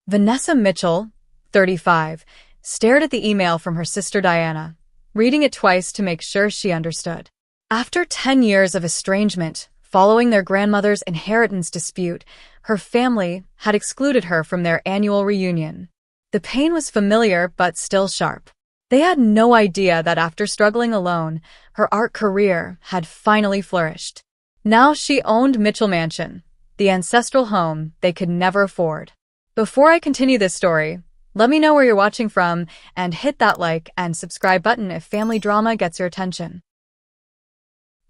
Vanessa Mitchell, 35, stared at the email from her sister Diana, reading it twice to make sure she understood. After 10 years of estrangement, following their grandmother's inheritance dispute, her family had excluded her from their annual reunion. The pain was familiar but still sharp. They had no idea that after struggling alone, her art career had finally flourished. Now she owned Mitchell Mansion, the ancestral home they could never afford. Before I continue this story, let me know where you're watching from and hit that like and subscribe button if family drama gets your attention.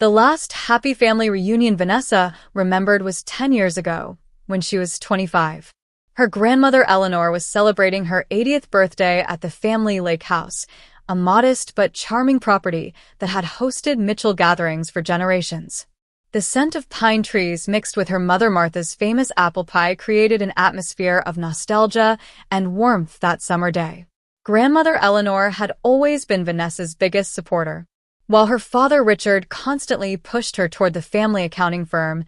The last happy family reunion Vanessa remembered was 10 years ago, when she was 25. Her grandmother Eleanor was celebrating her 80th birthday at the family lake house, a modest but charming property that had hosted Mitchell gatherings for generations. The scent of pine trees mixed with her mother Martha's famous apple pie created an atmosphere of nostalgia and warmth that summer day. Grandmother Eleanor had always been Vanessa's biggest supporter. While her father Richard constantly pushed her toward the family accounting firm,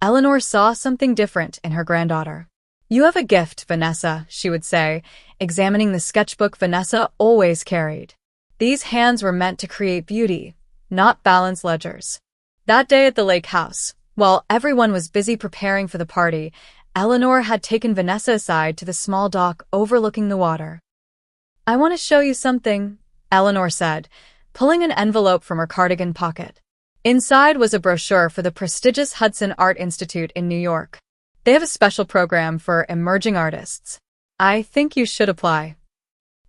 Eleanor saw something different in her granddaughter. "You have a gift, Vanessa," she would say, examining the sketchbook Vanessa always carried. These hands were meant to create beauty, not balance ledgers. That day at the lake house, while everyone was busy preparing for the party, Eleanor had taken Vanessa aside to the small dock overlooking the water. "I want to show you something," Eleanor said, pulling an envelope from her cardigan pocket. Inside was a brochure for the prestigious Hudson Art Institute in New York. "They have a special program for emerging artists. I think you should apply."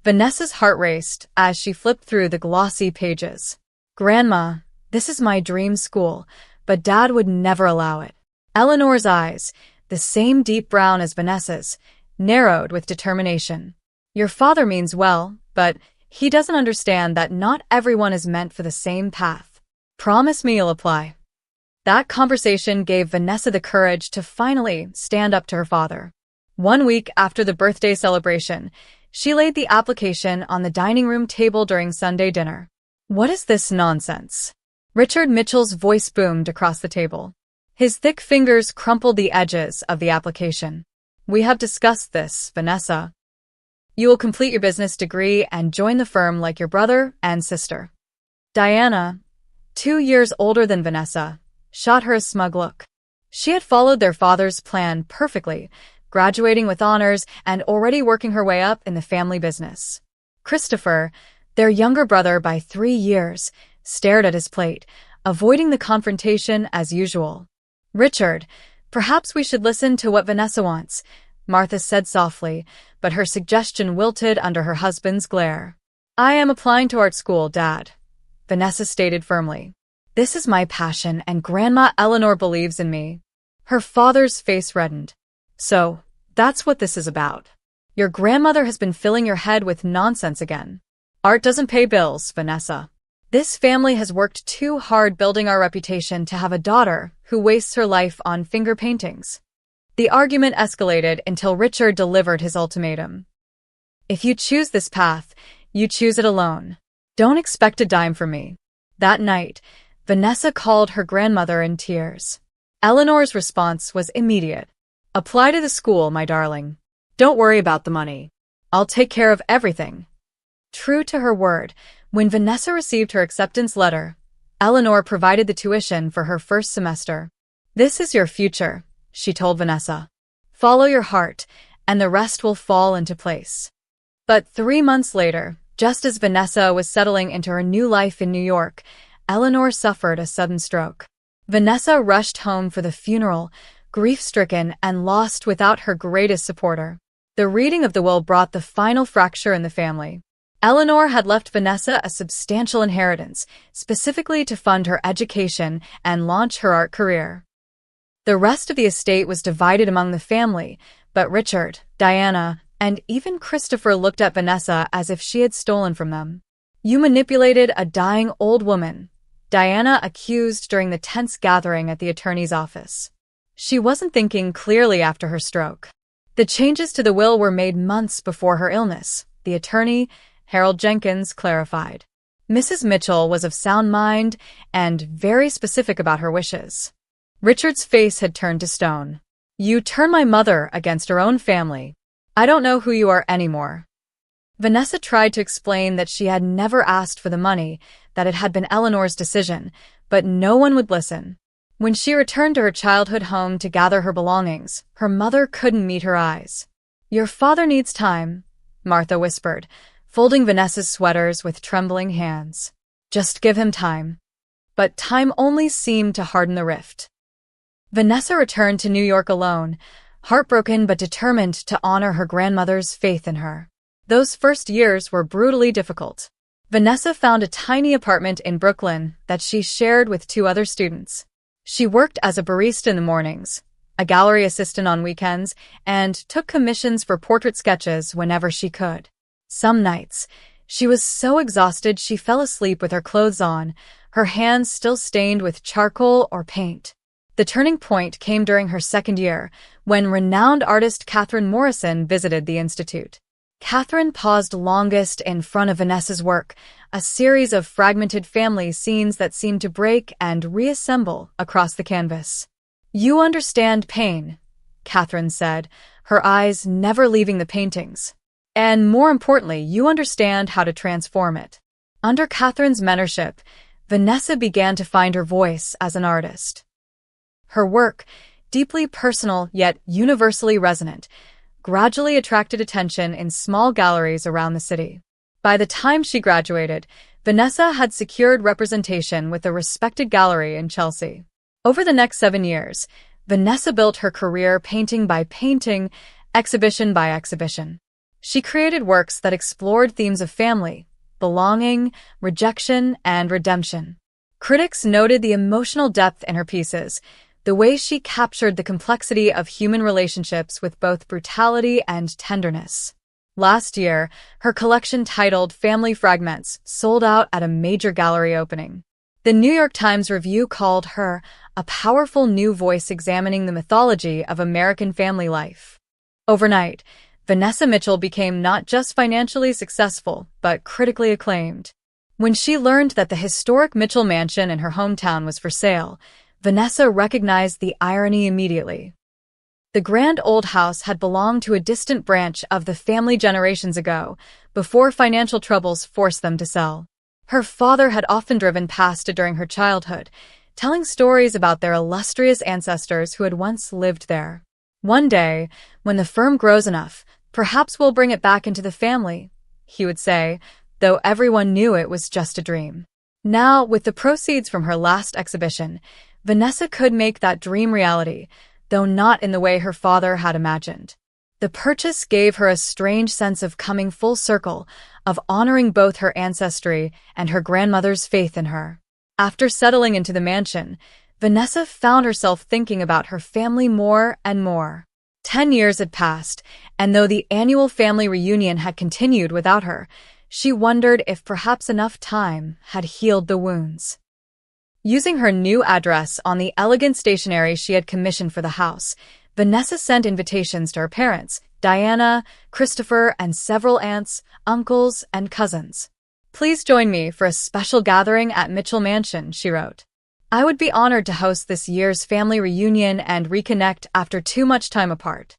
Vanessa's heart raced as she flipped through the glossy pages. "Grandma, this is my dream school, but Dad would never allow it." Eleanor's eyes, the same deep brown as Vanessa's, narrowed with determination. "Your father means well, but he doesn't understand that not everyone is meant for the same path. Promise me you'll apply." That conversation gave Vanessa the courage to finally stand up to her father. 1 week after the birthday celebration, she laid the application on the dining room table during Sunday dinner. "What is this nonsense?" Richard Mitchell's voice boomed across the table. His thick fingers crumpled the edges of the application. "We have discussed this, Vanessa. You will complete your business degree and join the firm like your brother and sister." Diana, 2 years older than Vanessa, shot her a smug look. She had followed their father's plan perfectly, graduating with honors and already working her way up in the family business. Christopher, their younger brother by 3 years, stared at his plate, avoiding the confrontation as usual. "Richard, perhaps we should listen to what Vanessa wants," Martha said softly, but her suggestion wilted under her husband's glare. "I am applying to art school, Dad," Vanessa stated firmly. "This is my passion and Grandma Eleanor believes in me." Her father's face reddened. "So, that's what this is about. Your grandmother has been filling your head with nonsense again. Art doesn't pay bills, Vanessa. This family has worked too hard building our reputation to have a daughter who wastes her life on finger paintings." The argument escalated until Richard delivered his ultimatum. "If you choose this path, you choose it alone. Don't expect a dime from me." That night, Vanessa called her grandmother in tears. Eleanor's response was immediate. "Apply to the school, my darling. Don't worry about the money. I'll take care of everything." True to her word, when Vanessa received her acceptance letter, Eleanor provided the tuition for her first semester. "This is your future," she told Vanessa. "Follow your heart, and the rest will fall into place." But 3 months later, just as Vanessa was settling into her new life in New York, Eleanor suffered a sudden stroke. Vanessa rushed home for the funeral, grief-stricken and lost without her greatest supporter. The reading of the will brought the final fracture in the family. Eleanor had left Vanessa a substantial inheritance, specifically to fund her education and launch her art career. The rest of the estate was divided among the family, but Richard, Diana, and even Christopher looked at Vanessa as if she had stolen from them. "You manipulated a dying old woman," Diana accused during the tense gathering at the attorney's office. She wasn't thinking clearly after her stroke. The changes to the will were made months before her illness, the attorney, Harold Jenkins, clarified. Mrs. Mitchell was of sound mind and very specific about her wishes. Richard's face had turned to stone. "You turn my mother against her own family. I don't know who you are anymore." Vanessa tried to explain that she had never asked for the money, that it had been Eleanor's decision, but no one would listen. When she returned to her childhood home to gather her belongings, her mother couldn't meet her eyes. "Your father needs time," Martha whispered, folding Vanessa's sweaters with trembling hands. "Just give him time." But time only seemed to harden the rift. Vanessa returned to New York alone, heartbroken but determined to honor her grandmother's faith in her. Those first years were brutally difficult. Vanessa found a tiny apartment in Brooklyn that she shared with 2 other students. She worked as a barista in the mornings, a gallery assistant on weekends, and took commissions for portrait sketches whenever she could. Some nights, she was so exhausted she fell asleep with her clothes on, her hands still stained with charcoal or paint. The turning point came during her second year, when renowned artist Catherine Morrison visited the institute. Catherine paused longest in front of Vanessa's work, a series of fragmented family scenes that seemed to break and reassemble across the canvas. "You understand pain," Catherine said, her eyes never leaving the paintings. "And more importantly, you understand how to transform it." Under Catherine's mentorship, Vanessa began to find her voice as an artist. Her work, deeply personal yet universally resonant, gradually attracted attention in small galleries around the city. By the time she graduated, Vanessa had secured representation with a respected gallery in Chelsea. Over the next 7 years, Vanessa built her career painting by painting, exhibition by exhibition. She created works that explored themes of family, belonging, rejection, and redemption. Critics noted the emotional depth in her pieces, the way she captured the complexity of human relationships with both brutality and tenderness. Last year, her collection titled Family Fragments sold out at a major gallery opening. The New York Times Review called her a powerful new voice examining the mythology of American family life. Overnight, Vanessa Mitchell became not just financially successful, but critically acclaimed. When she learned that the historic Mitchell mansion in her hometown was for sale, Vanessa recognized the irony immediately. The grand old house had belonged to a distant branch of the family generations ago, before financial troubles forced them to sell. Her father had often driven past it during her childhood, telling stories about their illustrious ancestors who had once lived there. "One day, when the firm grows enough, perhaps we'll bring it back into the family," he would say, though everyone knew it was just a dream. Now, with the proceeds from her last exhibition, Vanessa could make that dream reality, though not in the way her father had imagined. The purchase gave her a strange sense of coming full circle, of honoring both her ancestry and her grandmother's faith in her. After settling into the mansion, Vanessa found herself thinking about her family more and more. 10 years had passed, and though the annual family reunion had continued without her, she wondered if perhaps enough time had healed the wounds. Using her new address on the elegant stationery she had commissioned for the house, Vanessa sent invitations to her parents, Diana, Christopher, and several aunts, uncles, and cousins. "Please join me for a special gathering at Mitchell Mansion," she wrote. "I would be honored to host this year's family reunion and reconnect after too much time apart."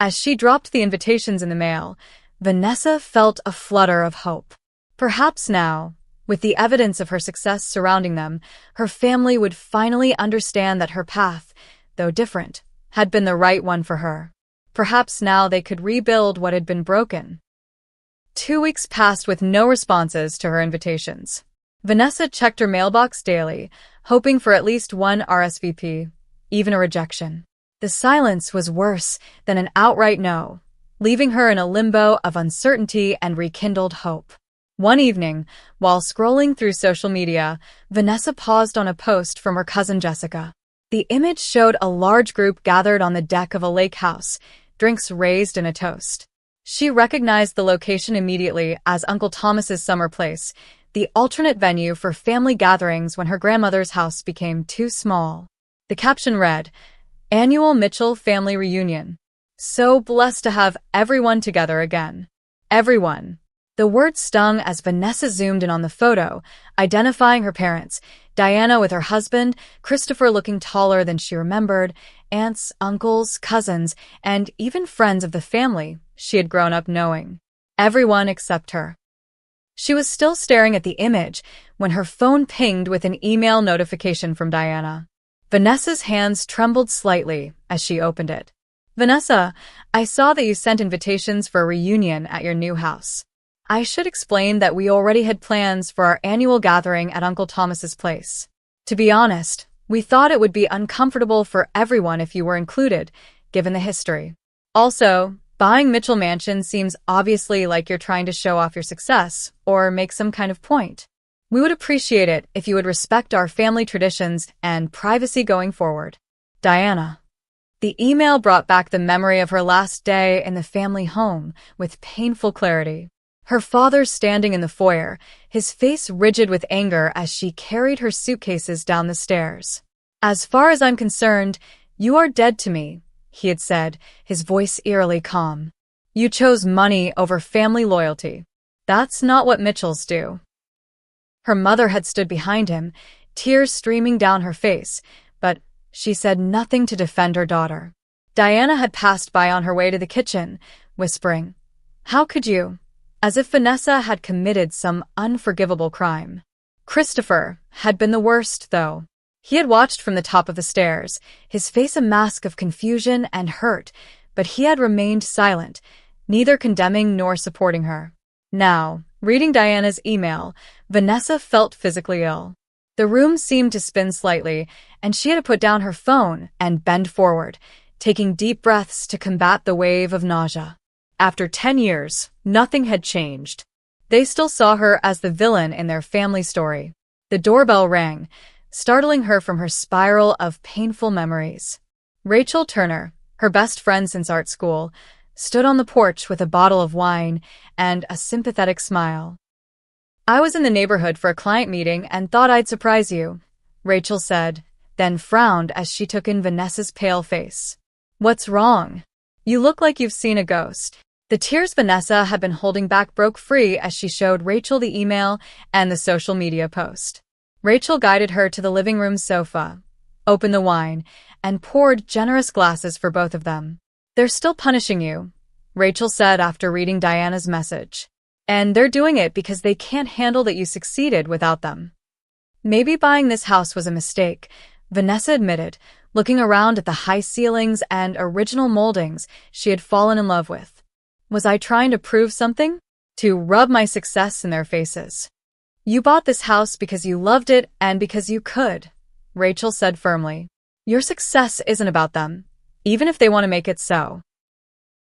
As she dropped the invitations in the mail, Vanessa felt a flutter of hope. Perhaps now, with the evidence of her success surrounding them, her family would finally understand that her path, though different, had been the right one for her. Perhaps now they could rebuild what had been broken. 2 weeks passed with no responses to her invitations. Vanessa checked her mailbox daily, hoping for at least one RSVP, even a rejection. The silence was worse than an outright no, leaving her in a limbo of uncertainty and rekindled hope. One evening, while scrolling through social media, Vanessa paused on a post from her cousin Jessica. The image showed a large group gathered on the deck of a lake house, drinks raised in a toast. She recognized the location immediately as Uncle Thomas's summer place, the alternate venue for family gatherings when her grandmother's house became too small. The caption read, "Annual Mitchell Family Reunion. So blessed to have everyone together again." Everyone. The word stung as Vanessa zoomed in on the photo, identifying her parents, Diana with her husband, Christopher looking taller than she remembered, aunts, uncles, cousins, and even friends of the family, she had grown up knowing. Everyone except her. She was still staring at the image when her phone pinged with an email notification from Diana. Vanessa's hands trembled slightly as she opened it. Vanessa, I saw that you sent invitations for a reunion at your new house. I should explain that we already had plans for our annual gathering at Uncle Thomas's place. To be honest, we thought it would be uncomfortable for everyone if you were included, given the history. Also, buying Mitchell Mansion seems obviously like you're trying to show off your success or make some kind of point. We would appreciate it if you would respect our family traditions and privacy going forward. Diana. The email brought back the memory of her last day in the family home with painful clarity. Her father standing in the foyer, his face rigid with anger as she carried her suitcases down the stairs. As far as I'm concerned, you are dead to me, he had said, his voice eerily calm. You chose money over family loyalty. That's not what Mitchells do. Her mother had stood behind him, tears streaming down her face, but she said nothing to defend her daughter. Diana had passed by on her way to the kitchen, whispering, "How could you?" As if Vanessa had committed some unforgivable crime. Christopher had been the worst, though. He had watched from the top of the stairs, his face a mask of confusion and hurt, but he had remained silent, neither condemning nor supporting her. Now, reading Diana's email, Vanessa felt physically ill. The room seemed to spin slightly, and she had to put down her phone and bend forward, taking deep breaths to combat the wave of nausea. After 10 years, nothing had changed. They still saw her as the villain in their family story. The doorbell rang, startling her from her spiral of painful memories. Rachel Turner, her best friend since art school, stood on the porch with a bottle of wine and a sympathetic smile. I was in the neighborhood for a client meeting and thought I'd surprise you, Rachel said, then frowned as she took in Vanessa's pale face. What's wrong? You look like you've seen a ghost. The tears Vanessa had been holding back broke free as she showed Rachel the email and the social media post. Rachel guided her to the living room sofa, opened the wine, and poured generous glasses for both of them. They're still punishing you, Rachel said after reading Diana's message. And they're doing it because they can't handle that you succeeded without them. Maybe buying this house was a mistake, Vanessa admitted, looking around at the high ceilings and original moldings she had fallen in love with. Was I trying to prove something? To rub my success in their faces. You bought this house because you loved it and because you could, Rachel said firmly. Your success isn't about them, even if they want to make it so.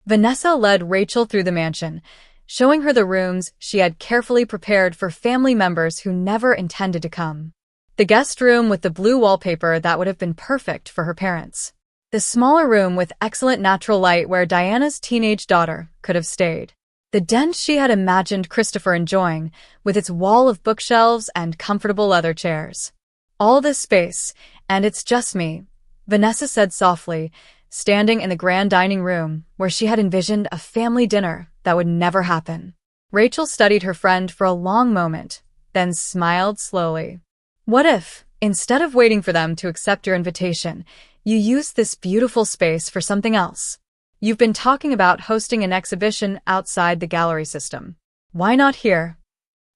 Vanessa led Rachel through the mansion, showing her the rooms she had carefully prepared for family members who never intended to come. The guest room with the blue wallpaper that would have been perfect for her parents. The smaller room with excellent natural light where Diana's teenage daughter could have stayed. The den she had imagined Christopher enjoying, with its wall of bookshelves and comfortable leather chairs. All this space, and it's just me, Vanessa said softly, standing in the grand dining room where she had envisioned a family dinner that would never happen. Rachel studied her friend for a long moment, then smiled slowly. What if, instead of waiting for them to accept your invitation, you used this beautiful space for something else? You've been talking about hosting an exhibition outside the gallery system. Why not here?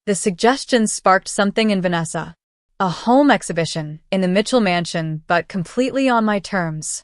The suggestion sparked something in Vanessa. A home exhibition in the Mitchell Mansion, but completely on my terms.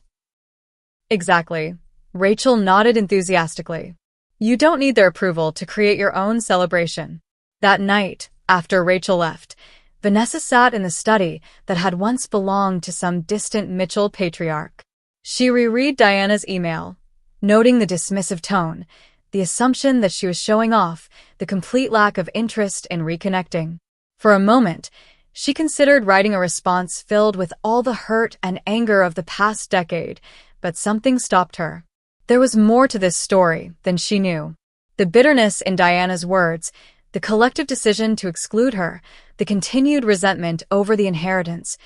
Exactly. Rachel nodded enthusiastically. You don't need their approval to create your own celebration. That night, after Rachel left, Vanessa sat in the study that had once belonged to some distant Mitchell patriarch. She reread Diana's email, noting the dismissive tone, the assumption that she was showing off, the complete lack of interest in reconnecting. For a moment, she considered writing a response filled with all the hurt and anger of the past decade, but something stopped her. There was more to this story than she knew. The bitterness in Diana's words, the collective decision to exclude her, the continued resentment over the inheritance,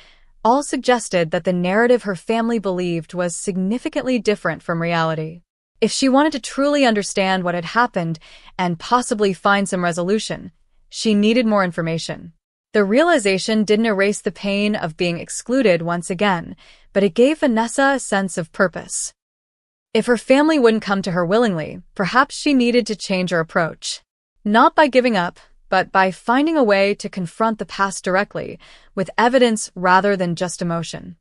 all suggested that the narrative her family believed was significantly different from reality. If she wanted to truly understand what had happened and possibly find some resolution, she needed more information. The realization didn't erase the pain of being excluded once again, but it gave Vanessa a sense of purpose. If her family wouldn't come to her willingly, perhaps she needed to change her approach. Not by giving up, but by finding a way to confront the past directly, with evidence rather than just emotion.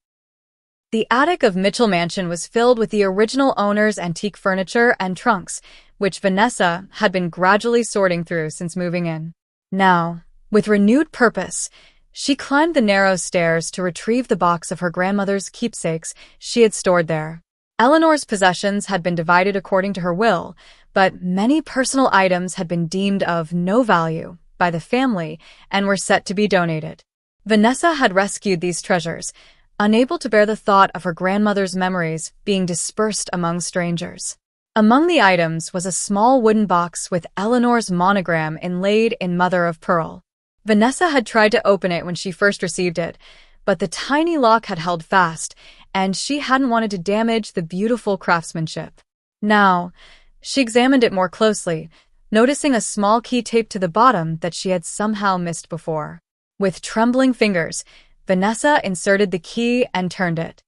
The attic of Mitchell Mansion was filled with the original owner's antique furniture and trunks, which Vanessa had been gradually sorting through since moving in. Now, with renewed purpose, she climbed the narrow stairs to retrieve the box of her grandmother's keepsakes she had stored there. Eleanor's possessions had been divided according to her will, but many personal items had been deemed of no value by the family and were set to be donated. Vanessa had rescued these treasures, unable to bear the thought of her grandmother's memories being dispersed among strangers. Among the items was a small wooden box with Eleanor's monogram inlaid in mother of pearl. Vanessa had tried to open it when she first received it, but the tiny lock had held fast, and she hadn't wanted to damage the beautiful craftsmanship. Now, she examined it more closely, noticing a small key taped to the bottom that she had somehow missed before. With trembling fingers, Vanessa inserted the key and turned it.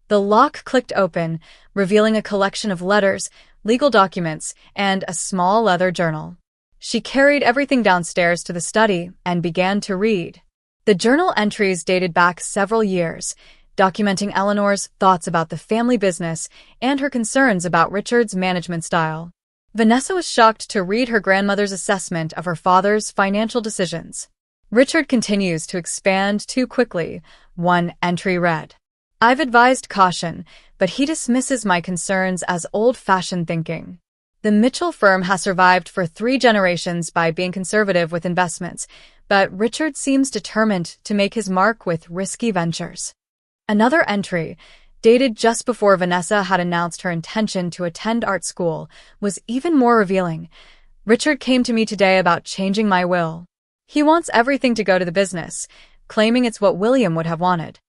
The lock clicked open, revealing a collection of letters, legal documents, and a small leather journal. She carried everything downstairs to the study and began to read. The journal entries dated back several years, documenting Eleanor's thoughts about the family business and her concerns about Richard's management style. Vanessa was shocked to read her grandmother's assessment of her father's financial decisions. Richard continues to expand too quickly, one entry read. I've advised caution, but he dismisses my concerns as old-fashioned thinking. The Mitchell firm has survived for 3 generations by being conservative with investments, but Richard seems determined to make his mark with risky ventures. Another entry, dated just before Vanessa had announced her intention to attend art school, was even more revealing. Richard came to me today about changing my will. He wants everything to go to the business, claiming it's what William would have wanted.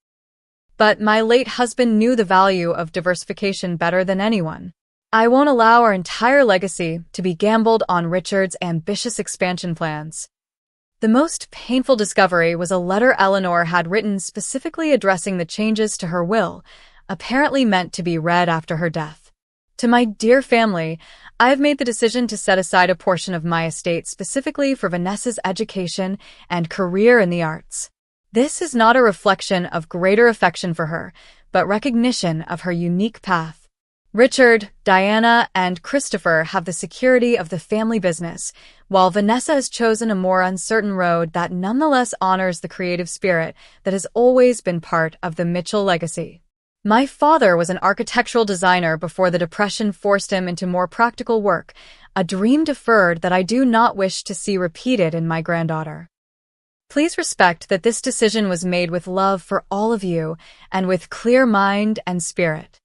But my late husband knew the value of diversification better than anyone. I won't allow our entire legacy to be gambled on Richard's ambitious expansion plans. The most painful discovery was a letter Eleanor had written specifically addressing the changes to her will, apparently meant to be read after her death. To my dear family, I have made the decision to set aside a portion of my estate specifically for Vanessa's education and career in the arts. This is not a reflection of greater affection for her, but recognition of her unique path. Richard, Diana, and Christopher have the security of the family business, while Vanessa has chosen a more uncertain road that nonetheless honors the creative spirit that has always been part of the Mitchell legacy. My father was an architectural designer before the Depression forced him into more practical work, a dream deferred that I do not wish to see repeated in my granddaughter. Please respect that this decision was made with love for all of you and with clear mind and spirit.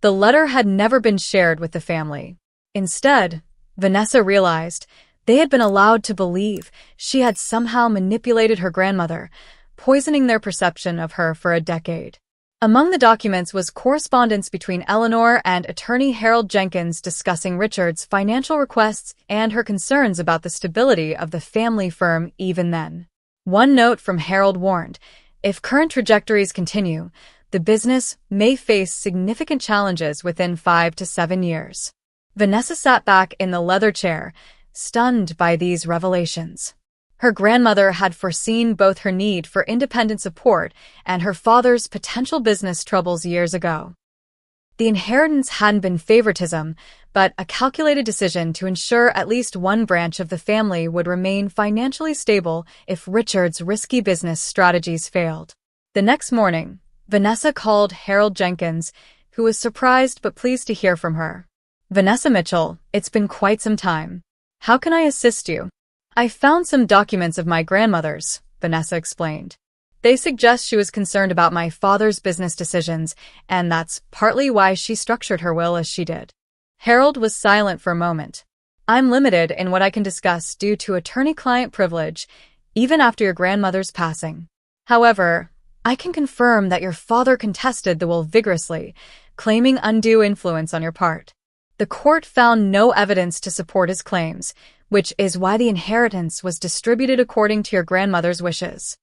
The letter had never been shared with the family. Instead, Vanessa realized they had been allowed to believe she had somehow manipulated her grandmother, poisoning their perception of her for a decade. Among the documents was correspondence between Eleanor and attorney Harold Jenkins discussing Richard's financial requests and her concerns about the stability of the family firm even then. One note from Harold warned, if current trajectories continue, the business may face significant challenges within 5 to 7 years. Vanessa sat back in the leather chair, stunned by these revelations. Her grandmother had foreseen both her need for independent support and her father's potential business troubles years ago. The inheritance hadn't been favoritism, but a calculated decision to ensure at least one branch of the family would remain financially stable if Richard's risky business strategies failed. The next morning, Vanessa called Harold Jenkins, who was surprised but pleased to hear from her. Vanessa Mitchell, it's been quite some time. How can I assist you? I found some documents of my grandmother's, Vanessa explained. They suggest she was concerned about my father's business decisions, and that's partly why she structured her will as she did. Harold was silent for a moment. I'm limited in what I can discuss due to attorney-client privilege, even after your grandmother's passing. However, I can confirm that your father contested the will vigorously, claiming undue influence on your part. The court found no evidence to support his claims, which is why the inheritance was distributed according to your grandmother's wishes.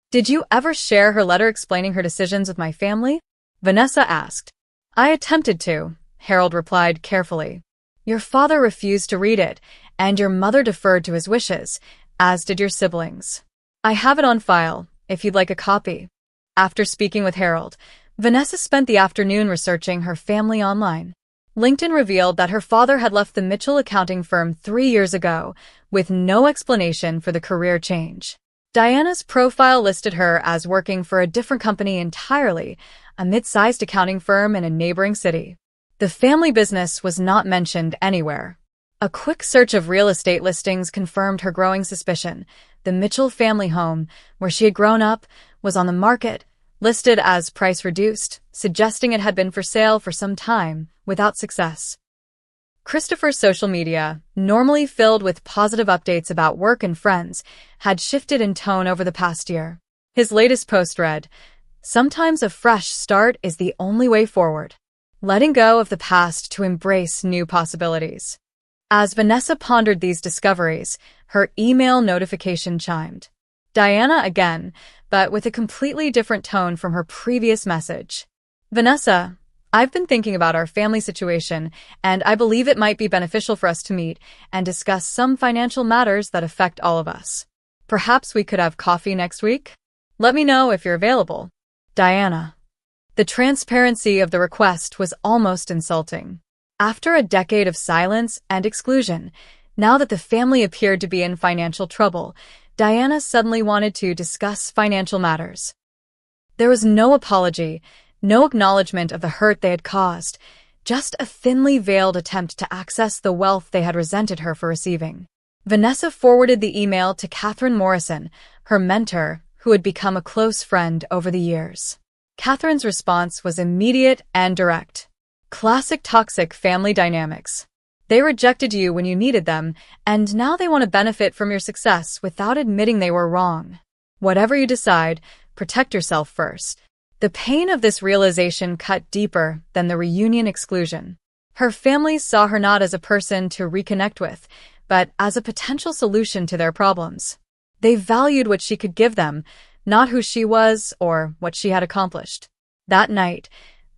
Did you ever share her letter explaining her decisions with my family? Vanessa asked. I attempted to, Harold replied carefully. Your father refused to read it, and your mother deferred to his wishes, as did your siblings. I have it on file, if you'd like a copy. After speaking with Harold, Vanessa spent the afternoon researching her family online. LinkedIn revealed that her father had left the Mitchell accounting firm 3 years ago, with no explanation for the career change. Diana's profile listed her as working for a different company entirely, a mid-sized accounting firm in a neighboring city. The family business was not mentioned anywhere. A quick search of real estate listings confirmed her growing suspicion. The Mitchell family home, where she had grown up, was on the market, listed as price reduced, suggesting it had been for sale for some time, without success. Christopher's social media, normally filled with positive updates about work and friends, had shifted in tone over the past year. His latest post read, "Sometimes a fresh start is the only way forward. Letting go of the past to embrace new possibilities." As Vanessa pondered these discoveries, her email notification chimed. Diana again, but with a completely different tone from her previous message. "Vanessa, I've been thinking about our family situation, and I believe it might be beneficial for us to meet and discuss some financial matters that affect all of us. Perhaps we could have coffee next week? Let me know if you're available. Diana." The transparency of the request was almost insulting. After a decade of silence and exclusion, now that the family appeared to be in financial trouble, Diana suddenly wanted to discuss financial matters. There was no apology, no acknowledgement of the hurt they had caused, just a thinly veiled attempt to access the wealth they had resented her for receiving. Vanessa forwarded the email to Catherine Morrison, her mentor, who had become a close friend over the years. Catherine's response was immediate and direct. Classic toxic family dynamics. They rejected you when you needed them, and now they want to benefit from your success without admitting they were wrong. Whatever you decide, protect yourself first. The pain of this realization cut deeper than the reunion exclusion. Her family saw her not as a person to reconnect with, but as a potential solution to their problems. They valued what she could give them, not who she was or what she had accomplished. That night,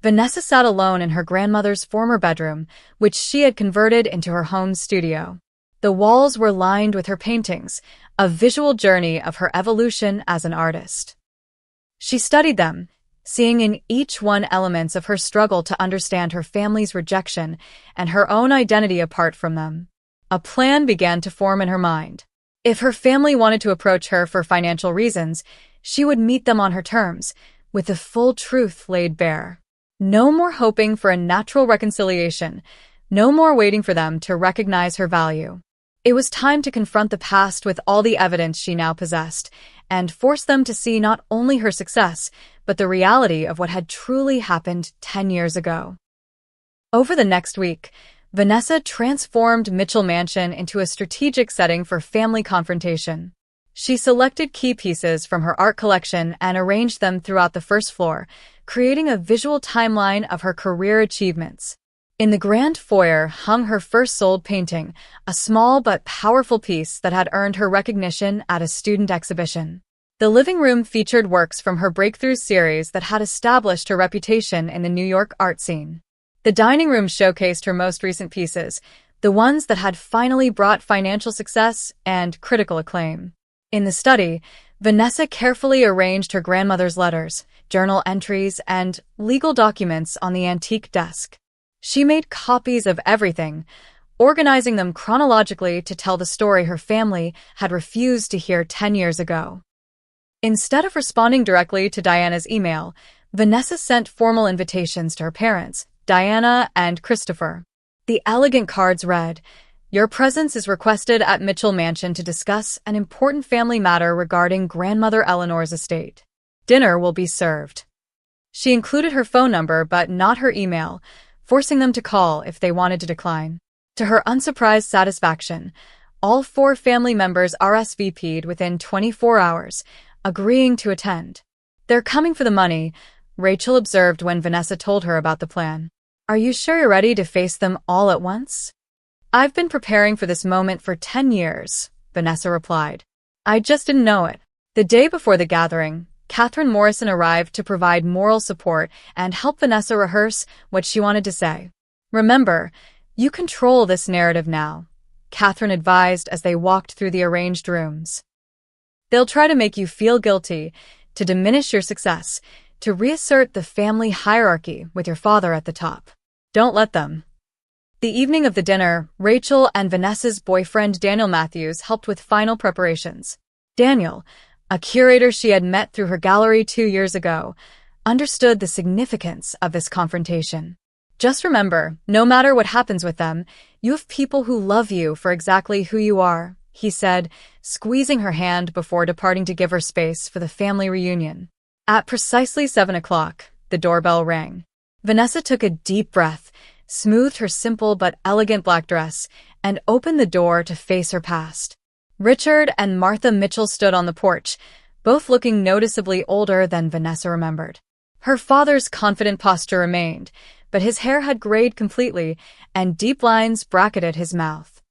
Vanessa sat alone in her grandmother's former bedroom, which she had converted into her home studio. The walls were lined with her paintings, a visual journey of her evolution as an artist. She studied them, seeing in each one elements of her struggle to understand her family's rejection and her own identity apart from them. A plan began to form in her mind. If her family wanted to approach her for financial reasons, she would meet them on her terms, with the full truth laid bare. No more hoping for a natural reconciliation, no more waiting for them to recognize her value. It was time to confront the past with all the evidence she now possessed, and force them to see not only her success, but the reality of what had truly happened 10 years ago. Over the next week, Vanessa transformed Mitchell Mansion into a strategic setting for family confrontation. She selected key pieces from her art collection and arranged them throughout the first floor, creating a visual timeline of her career achievements. In the grand foyer hung her first sold painting, a small but powerful piece that had earned her recognition at a student exhibition. The living room featured works from her Breakthrough series that had established her reputation in the New York art scene. The dining room showcased her most recent pieces, the ones that had finally brought financial success and critical acclaim. In the study, Vanessa carefully arranged her grandmother's letters, journal entries, and legal documents on the antique desk. She made copies of everything, organizing them chronologically to tell the story her family had refused to hear 10 years ago. Instead of responding directly to Diana's email, Vanessa sent formal invitations to her parents, Diana and Christopher. The elegant cards read, "Your presence is requested at Mitchell Mansion to discuss an important family matter regarding grandmother Eleanor's estate. Dinner will be served." She included her phone number but not her email, forcing them to call if they wanted to decline. To her unsurprised satisfaction, all 4 family members RSVP'd within 24 hours, agreeing to attend. "They're coming for the money," Rachel observed when Vanessa told her about the plan. "Are you sure you're ready to face them all at once?" "I've been preparing for this moment for 10 years, Vanessa replied. "I just didn't know it." The day before the gathering, Catherine Morrison arrived to provide moral support and help Vanessa rehearse what she wanted to say. Remember, you control this narrative now, Catherine advised as they walked through the arranged rooms. They'll try to make you feel guilty, to diminish your success, to reassert the family hierarchy with your father at the top. Don't let them. The evening of the dinner, Rachel and Vanessa's boyfriend Daniel Matthews helped with final preparations. Daniel, a curator she had met through her gallery 2 years ago, understood the significance of this confrontation. Just remember, no matter what happens with them, you have people who love you for exactly who you are, he said, squeezing her hand before departing to give her space for the family reunion. At precisely 7 o'clock, the doorbell rang. Vanessa took a deep breath, smoothed her simple but elegant black dress, and opened the door to face her past. Richard and Martha Mitchell stood on the porch, both looking noticeably older than Vanessa remembered. Her father's confident posture remained, but his hair had grayed completely, and deep lines bracketed his mouth.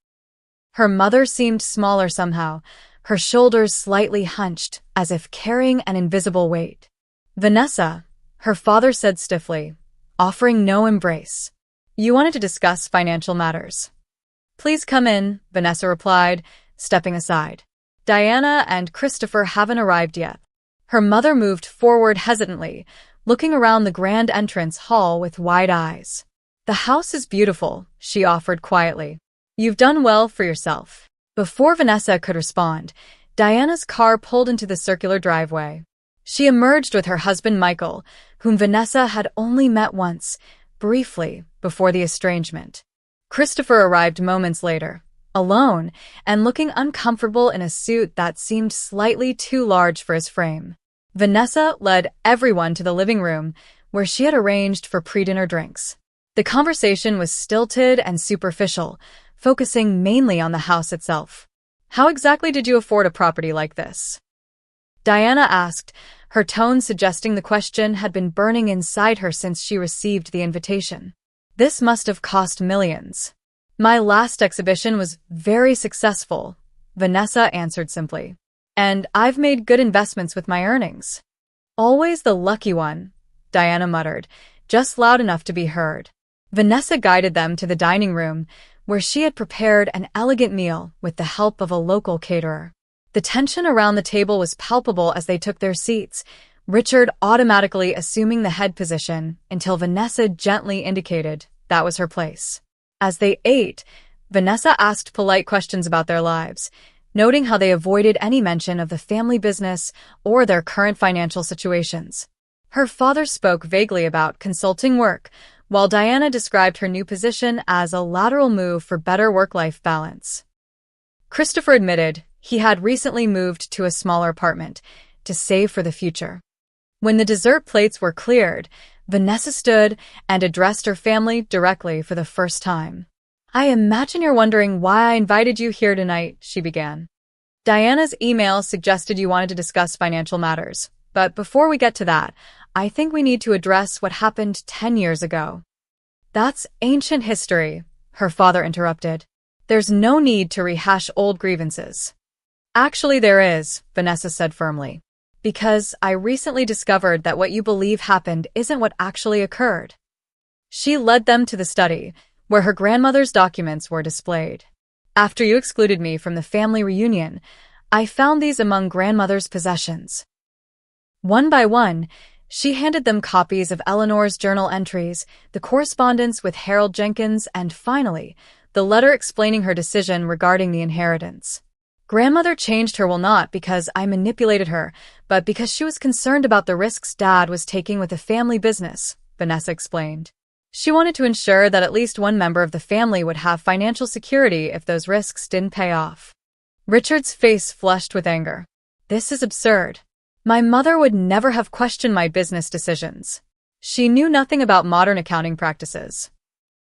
Her mother seemed smaller somehow, her shoulders slightly hunched, as if carrying an invisible weight. "Vanessa," her father said stiffly, offering no embrace. "You wanted to discuss financial matters." "Please come in," Vanessa replied, stepping aside. "Diana and Christopher haven't arrived yet." Her mother moved forward hesitantly, looking around the grand entrance hall with wide eyes. "The house is beautiful," she offered quietly. "You've done well for yourself." Before Vanessa could respond, Diana's car pulled into the circular driveway. She emerged with her husband Michael, whom Vanessa had only met once, briefly, before the estrangement. Christopher arrived moments later, alone, and looking uncomfortable in a suit that seemed slightly too large for his frame. Vanessa led everyone to the living room, where she had arranged for pre-dinner drinks. The conversation was stilted and superficial, focusing mainly on the house itself. "How exactly did you afford a property like this?" Diana asked, her tone suggesting the question had been burning inside her since she received the invitation. "This must have cost millions." "My last exhibition was very successful," Vanessa answered simply. "And I've made good investments with my earnings." "Always the lucky one," Diana muttered, just loud enough to be heard. Vanessa guided them to the dining room, where she had prepared an elegant meal with the help of a local caterer. The tension around the table was palpable as they took their seats, Richard automatically assuming the head position until Vanessa gently indicated that was her place. As they ate, Vanessa asked polite questions about their lives, noting how they avoided any mention of the family business or their current financial situations. Her father spoke vaguely about consulting work, while Diana described her new position as a lateral move for better work-life balance. Christopher admitted he had recently moved to a smaller apartment to save for the future. When the dessert plates were cleared, Vanessa stood and addressed her family directly for the first time. "I imagine you're wondering why I invited you here tonight," she began. "Diana's email suggested you wanted to discuss financial matters, but before we get to that, I think we need to address what happened 10 years ago." "That's ancient history," her father interrupted. "There's no need to rehash old grievances." "Actually there is," Vanessa said firmly. "Because I recently discovered that what you believe happened isn't what actually occurred." She led them to the study, where her grandmother's documents were displayed. "After you excluded me from the family reunion, I found these among grandmother's possessions." One by one, she handed them copies of Eleanor's journal entries, the correspondence with Harold Jenkins, and finally, the letter explaining her decision regarding the inheritance. "Grandmother changed her will not because I manipulated her, but because she was concerned about the risks Dad was taking with the family business," Vanessa explained. She wanted to ensure that at least one member of the family would have financial security if those risks didn't pay off. Richard's face flushed with anger. "This is absurd. My mother would never have questioned my business decisions. She knew nothing about modern accounting practices."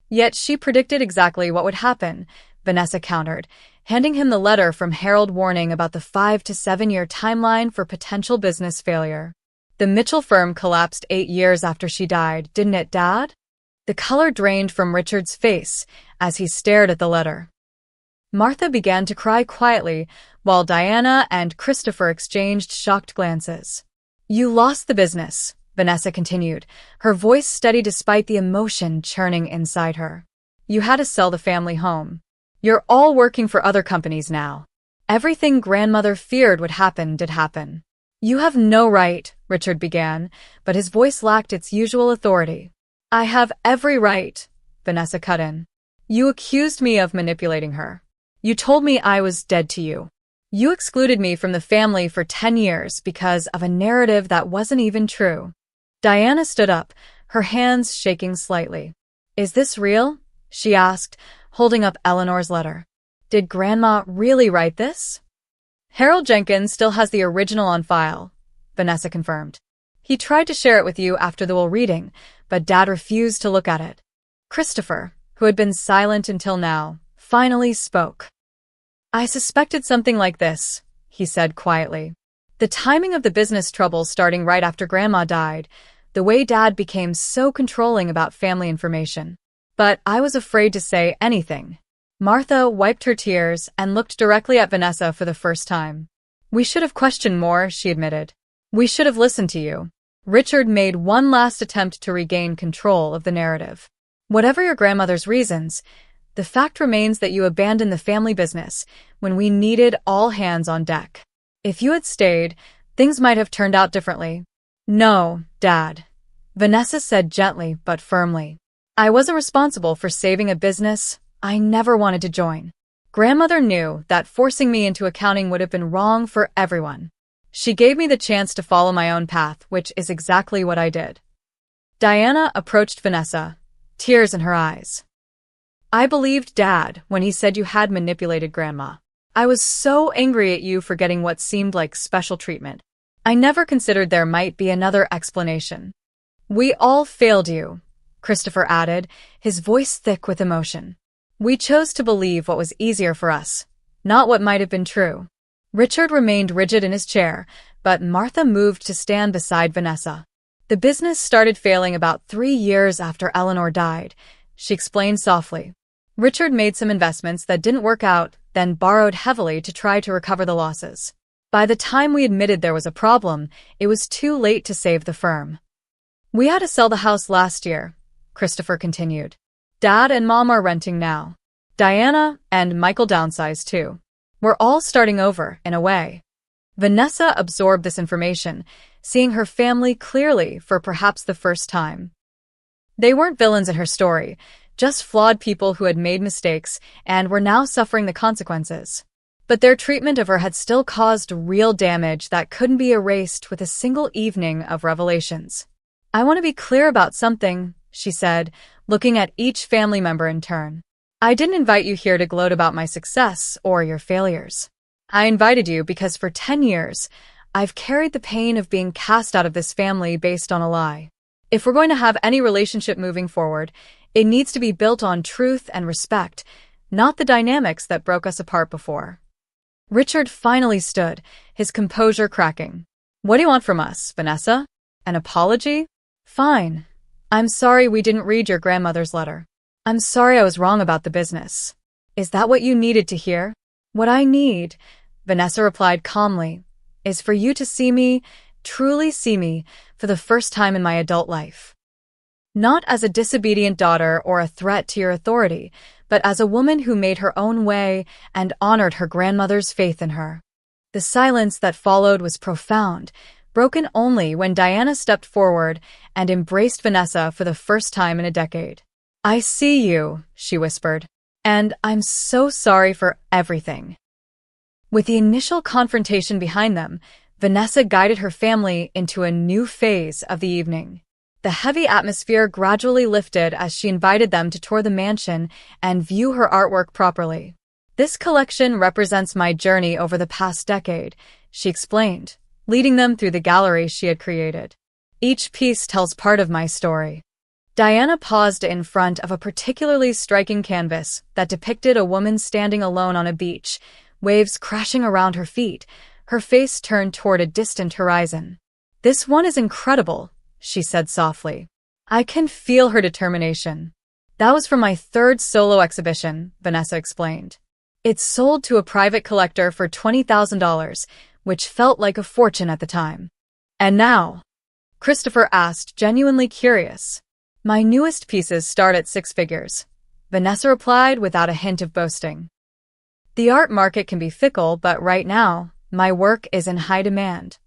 "Yet she predicted exactly what would happen," Vanessa countered, handing him the letter from Harold warning about the 5 to 7 year timeline for potential business failure. "The Mitchell firm collapsed 8 years after she died, didn't it, Dad?" The color drained from Richard's face as he stared at the letter. Martha began to cry quietly, while Diana and Christopher exchanged shocked glances. "You lost the business," Vanessa continued, her voice steady despite the emotion churning inside her. You had to sell the family home. You're all working for other companies now. Everything grandmother feared would happen did happen. You have no right, Richard began, but his voice lacked its usual authority. I have every right, Vanessa cut in. You accused me of manipulating her. You told me I was dead to you. You excluded me from the family for 10 years because of a narrative that wasn't even true. Diana stood up, her hands shaking slightly. Is this real? She asked, holding up Eleanor's letter. Did Grandma really write this? Harold Jenkins still has the original on file, Vanessa confirmed. He tried to share it with you after the will reading, but Dad refused to look at it. Christopher, who had been silent until now, finally spoke. I suspected something like this, he said quietly. The timing of the business troubles starting right after Grandma died, the way Dad became so controlling about family information. But I was afraid to say anything. Martha wiped her tears and looked directly at Vanessa for the first time. We should have questioned more, she admitted. We should have listened to you. Richard made one last attempt to regain control of the narrative. Whatever your grandmother's reasons, the fact remains that you abandoned the family business when we needed all hands on deck. If you had stayed, things might have turned out differently. No, Dad, Vanessa said gently but firmly. I wasn't responsible for saving a business I never wanted to join. Grandmother knew that forcing me into accounting would have been wrong for everyone. She gave me the chance to follow my own path, which is exactly what I did. Diana approached Vanessa, tears in her eyes. I believed Dad when he said you had manipulated Grandma. I was so angry at you for getting what seemed like special treatment. I never considered there might be another explanation. We all failed you, Christopher added, his voice thick with emotion. We chose to believe what was easier for us, not what might have been true. Richard remained rigid in his chair, but Martha moved to stand beside Vanessa. The business started failing about 3 years after Eleanor died, she explained softly. Richard made some investments that didn't work out, then borrowed heavily to try to recover the losses. By the time we admitted there was a problem, it was too late to save the firm. We had to sell the house last year, Christopher continued. Dad and Mom are renting now. Diana and Michael downsized too. We're all starting over, in a way. Vanessa absorbed this information, seeing her family clearly for perhaps the first time. They weren't villains in her story, just flawed people who had made mistakes and were now suffering the consequences. But their treatment of her had still caused real damage that couldn't be erased with a single evening of revelations. I want to be clear about something, she said, looking at each family member in turn. I didn't invite you here to gloat about my success or your failures. I invited you because for 10 years, I've carried the pain of being cast out of this family based on a lie. If we're going to have any relationship moving forward, it needs to be built on truth and respect, not the dynamics that broke us apart before. Richard finally stood, his composure cracking. What do you want from us, Vanessa? An apology? Fine. I'm sorry we didn't read your grandmother's letter. I'm sorry I was wrong about the business. Is that what you needed to hear? What I need, Vanessa replied calmly, is for you to see me, truly see me, for the first time in my adult life. Not as a disobedient daughter or a threat to your authority, but as a woman who made her own way and honored her grandmother's faith in her. The silence that followed was profound, broken only when Diana stepped forward and embraced Vanessa for the first time in a decade. I see you, she whispered, and I'm so sorry for everything. With the initial confrontation behind them, Vanessa guided her family into a new phase of the evening. The heavy atmosphere gradually lifted as she invited them to tour the mansion and view her artwork properly. This collection represents my journey over the past decade, she explained, leading them through the gallery she had created. Each piece tells part of my story. Diana paused in front of a particularly striking canvas that depicted a woman standing alone on a beach, waves crashing around her feet, her face turned toward a distant horizon. This one is incredible, she said softly. I can feel her determination. That was from my 3rd solo exhibition, Vanessa explained. It sold to a private collector for $20,000, which felt like a fortune at the time. And now, Christopher asked, genuinely curious. My newest pieces start at 6 figures, Vanessa replied without a hint of boasting. The art market can be fickle, but right now, my work is in high demand.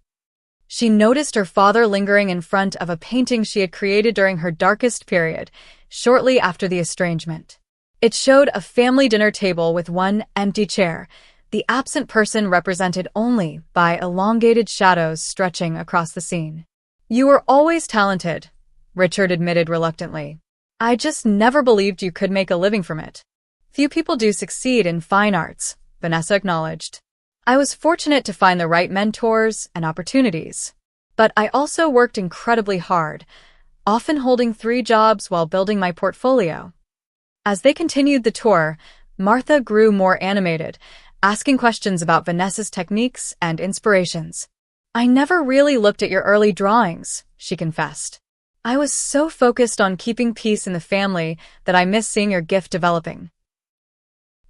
She noticed her father lingering in front of a painting she had created during her darkest period, shortly after the estrangement. It showed a family dinner table with one empty chair, the absent person represented only by elongated shadows stretching across the scene. You were always talented, Richard admitted reluctantly. I just never believed you could make a living from it. Few people do succeed in fine arts, Vanessa acknowledged. I was fortunate to find the right mentors and opportunities. But I also worked incredibly hard, often holding 3 jobs while building my portfolio. As they continued the tour, Martha grew more animated, asking questions about Vanessa's techniques and inspirations. I never really looked at your early drawings, she confessed. I was so focused on keeping peace in the family that I missed seeing your gift developing.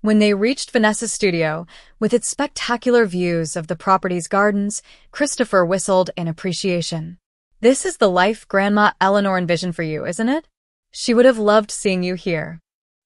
When they reached Vanessa's studio, with its spectacular views of the property's gardens, Christopher whistled in appreciation. This is the life Grandma Eleanor envisioned for you, isn't it? She would have loved seeing you here.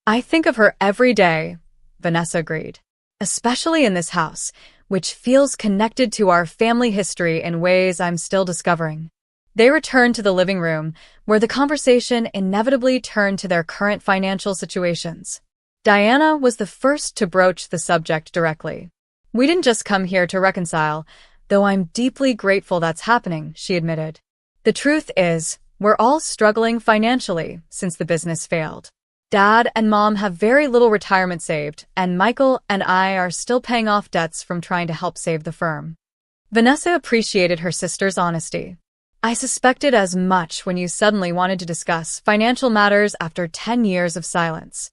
I think of her every day, Vanessa agreed. Especially in this house, which feels connected to our family history in ways I'm still discovering. They returned to the living room, where the conversation inevitably turned to their current financial situations. Diana was the first to broach the subject directly. We didn't just come here to reconcile, though I'm deeply grateful that's happening, she admitted. The truth is, we're all struggling financially since the business failed. Dad and Mom have very little retirement saved, and Michael and I are still paying off debts from trying to help save the firm. Vanessa appreciated her sister's honesty. I suspected as much when you suddenly wanted to discuss financial matters after 10 years of silence.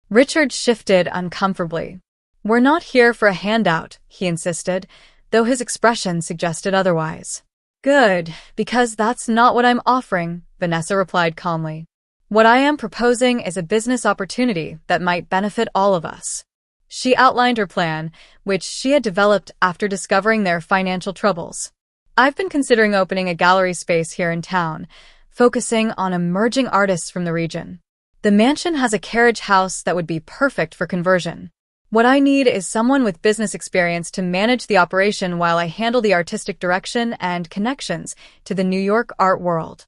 Richard shifted uncomfortably. We're not here for a handout, he insisted, though his expression suggested otherwise. Good, because that's not what I'm offering, Vanessa replied calmly. What I am proposing is a business opportunity that might benefit all of us. She outlined her plan, which she had developed after discovering their financial troubles. I've been considering opening a gallery space here in town, focusing on emerging artists from the region. The mansion has a carriage house that would be perfect for conversion. What I need is someone with business experience to manage the operation while I handle the artistic direction and connections to the New York art world.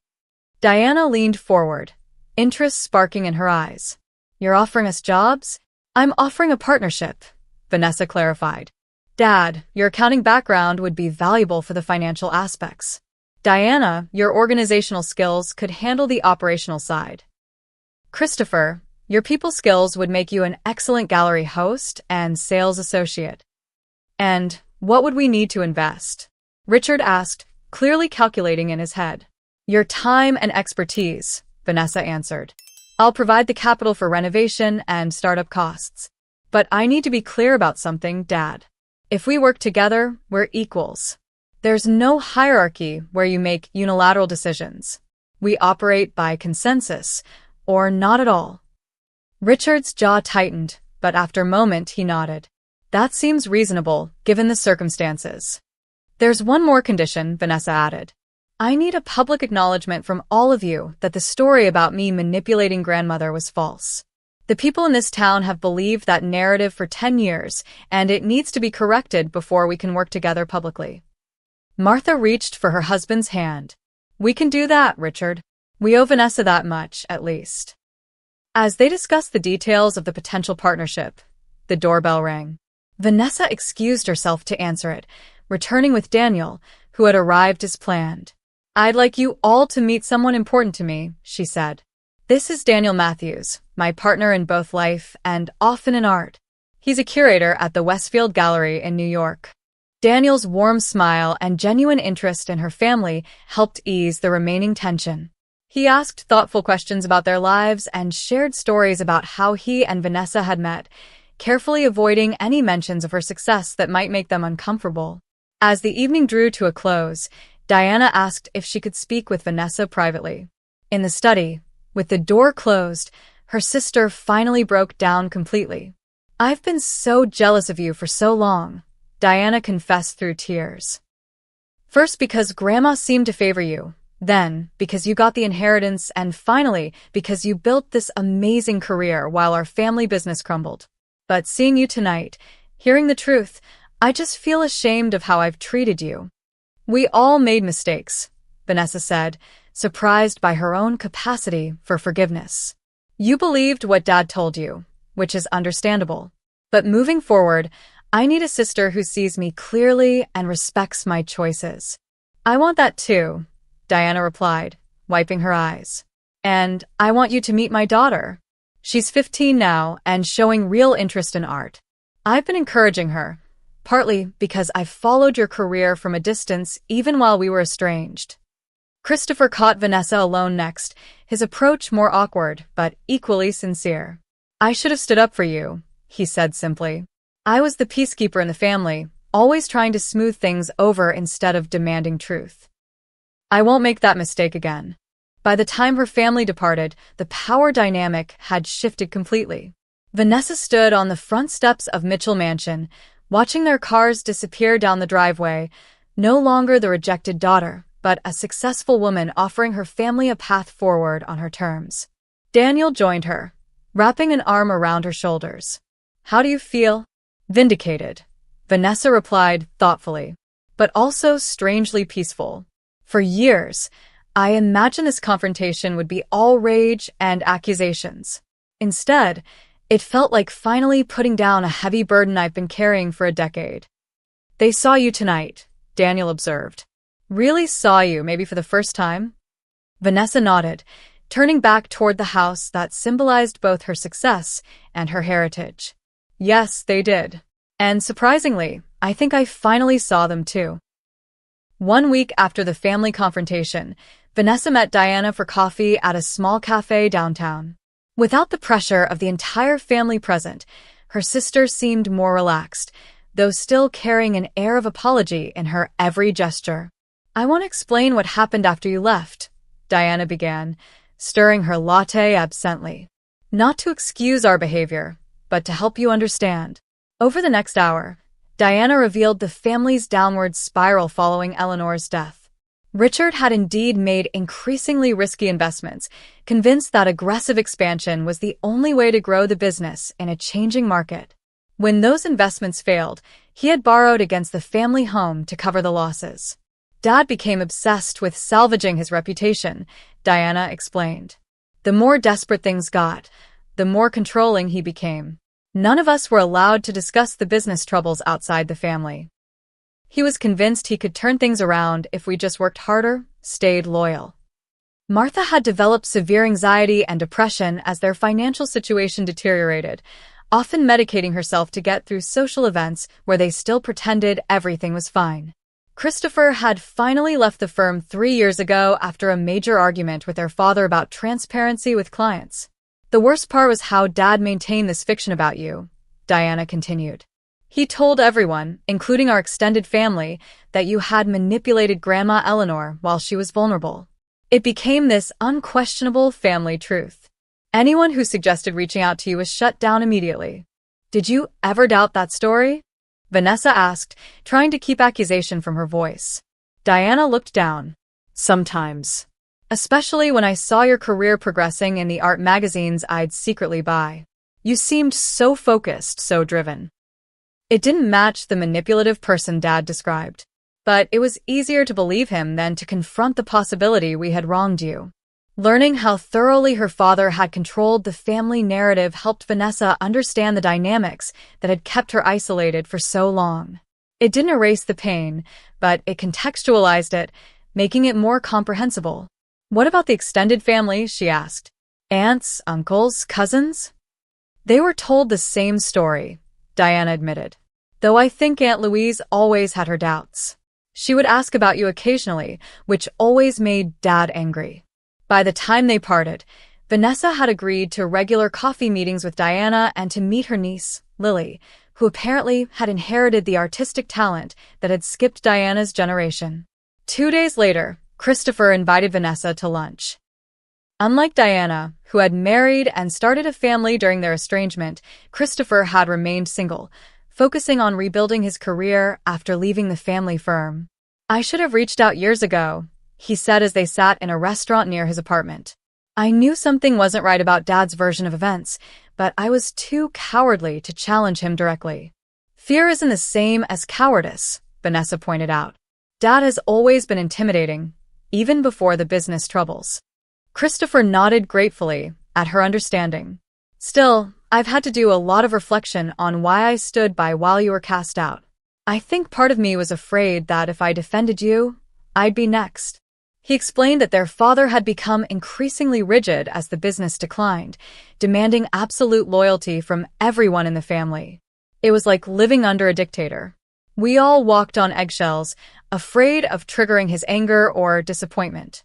Diana leaned forward, interest sparking in her eyes. You're offering us jobs? I'm offering a partnership, Vanessa clarified. Dad, your accounting background would be valuable for the financial aspects. Diana, your organizational skills could handle the operational side. Christopher, your people skills would make you an excellent gallery host and sales associate. And what would we need to invest? Richard asked, clearly calculating in his head. Your time and expertise, Vanessa answered. I'll provide the capital for renovation and startup costs. But I need to be clear about something, Dad. If we work together, we're equals. There's no hierarchy where you make unilateral decisions. We operate by consensus, or not at all. Richard's jaw tightened, but after a moment he nodded. That seems reasonable, given the circumstances. There's one more condition, Vanessa added. I need a public acknowledgement from all of you that the story about me manipulating grandmother was false. The people in this town have believed that narrative for 10 years, and it needs to be corrected before we can work together publicly. Martha reached for her husband's hand. We can do that, Richard. We owe Vanessa that much, at least. As they discussed the details of the potential partnership, the doorbell rang. Vanessa excused herself to answer it, returning with Daniel, who had arrived as planned. I'd like you all to meet someone important to me, she said. This is Daniel Matthews, my partner in both life and often in art. He's a curator at the Westfield Gallery in New York. Daniel's warm smile and genuine interest in her family helped ease the remaining tension. He asked thoughtful questions about their lives and shared stories about how he and Vanessa had met, carefully avoiding any mentions of her success that might make them uncomfortable. As the evening drew to a close, Diana asked if she could speak with Vanessa privately. In the study, with the door closed, her sister finally broke down completely. I've been so jealous of you for so long, Diana confessed through tears. First because Grandma seemed to favor you, Then, because you got the inheritance, and finally, because you built this amazing career while our family business crumbled. But seeing you tonight, hearing the truth, I just feel ashamed of how I've treated you. We all made mistakes, Vanessa said, surprised by her own capacity for forgiveness. You believed what Dad told you, which is understandable. But moving forward, I need a sister who sees me clearly and respects my choices. I want that too, Diana replied, wiping her eyes. And I want you to meet my daughter. She's 15 now and showing real interest in art. I've been encouraging her, partly because I've followed your career from a distance even while we were estranged. Christopher caught Vanessa alone next, his approach more awkward but equally sincere. I should have stood up for you, he said simply. I was the peacekeeper in the family, always trying to smooth things over instead of demanding truth. I won't make that mistake again. By the time her family departed, the power dynamic had shifted completely. Vanessa stood on the front steps of Mitchell Mansion, watching their cars disappear down the driveway, no longer the rejected daughter, but a successful woman offering her family a path forward on her terms. Daniel joined her, wrapping an arm around her shoulders. How do you feel? Vindicated, Vanessa replied thoughtfully, but also strangely peaceful. For years, I imagined this confrontation would be all rage and accusations. Instead, it felt like finally putting down a heavy burden I've been carrying for a decade. They saw you tonight, Daniel observed. Really saw you, maybe for the first time? Vanessa nodded, turning back toward the house that symbolized both her success and her heritage. Yes, they did. And surprisingly, I think I finally saw them too. 1 week after the family confrontation, Vanessa met Diana for coffee at a small cafe downtown. Without the pressure of the entire family present, her sister seemed more relaxed, though still carrying an air of apology in her every gesture. I want to explain what happened after you left, Diana began, stirring her latte absently. Not to excuse our behavior, but to help you understand. Over the next hour, Diana revealed the family's downward spiral following Eleanor's death. Richard had indeed made increasingly risky investments, convinced that aggressive expansion was the only way to grow the business in a changing market. When those investments failed, he had borrowed against the family home to cover the losses. Dad became obsessed with salvaging his reputation, Diana explained. The more desperate things got, the more controlling he became. None of us were allowed to discuss the business troubles outside the family. He was convinced he could turn things around if we just worked harder, stayed loyal. Martha had developed severe anxiety and depression as their financial situation deteriorated, often medicating herself to get through social events where they still pretended everything was fine. Christopher had finally left the firm 3 years ago after a major argument with their father about transparency with clients. The worst part was how Dad maintained this fiction about you, Diana continued. He told everyone, including our extended family, that you had manipulated Grandma Eleanor while she was vulnerable. It became this unquestionable family truth. Anyone who suggested reaching out to you was shut down immediately. Did you ever doubt that story? Vanessa asked, trying to keep accusation from her voice. Diana looked down. Sometimes. Especially when I saw your career progressing in the art magazines I'd secretly buy. You seemed so focused, so driven. It didn't match the manipulative person Dad described. But it was easier to believe him than to confront the possibility we had wronged you. Learning how thoroughly her father had controlled the family narrative helped Vanessa understand the dynamics that had kept her isolated for so long. It didn't erase the pain, but it contextualized it, making it more comprehensible. What about the extended family? She asked. Aunts, uncles, cousins? They were told the same story, Diana admitted. Though I think Aunt Louise always had her doubts. She would ask about you occasionally, which always made Dad angry. By the time they parted, Vanessa had agreed to regular coffee meetings with Diana and to meet her niece, Lily, who apparently had inherited the artistic talent that had skipped Diana's generation. 2 days later, Christopher invited Vanessa to lunch. Unlike Diana, who had married and started a family during their estrangement, Christopher had remained single, focusing on rebuilding his career after leaving the family firm. I should have reached out years ago, he said as they sat in a restaurant near his apartment. I knew something wasn't right about Dad's version of events, but I was too cowardly to challenge him directly. Fear isn't the same as cowardice, Vanessa pointed out. Dad has always been intimidating, even before the business troubles. Christopher nodded gratefully at her understanding. Still, I've had to do a lot of reflection on why I stood by while you were cast out. I think part of me was afraid that if I defended you, I'd be next. He explained that their father had become increasingly rigid as the business declined, demanding absolute loyalty from everyone in the family. It was like living under a dictator. We all walked on eggshells, afraid of triggering his anger or disappointment.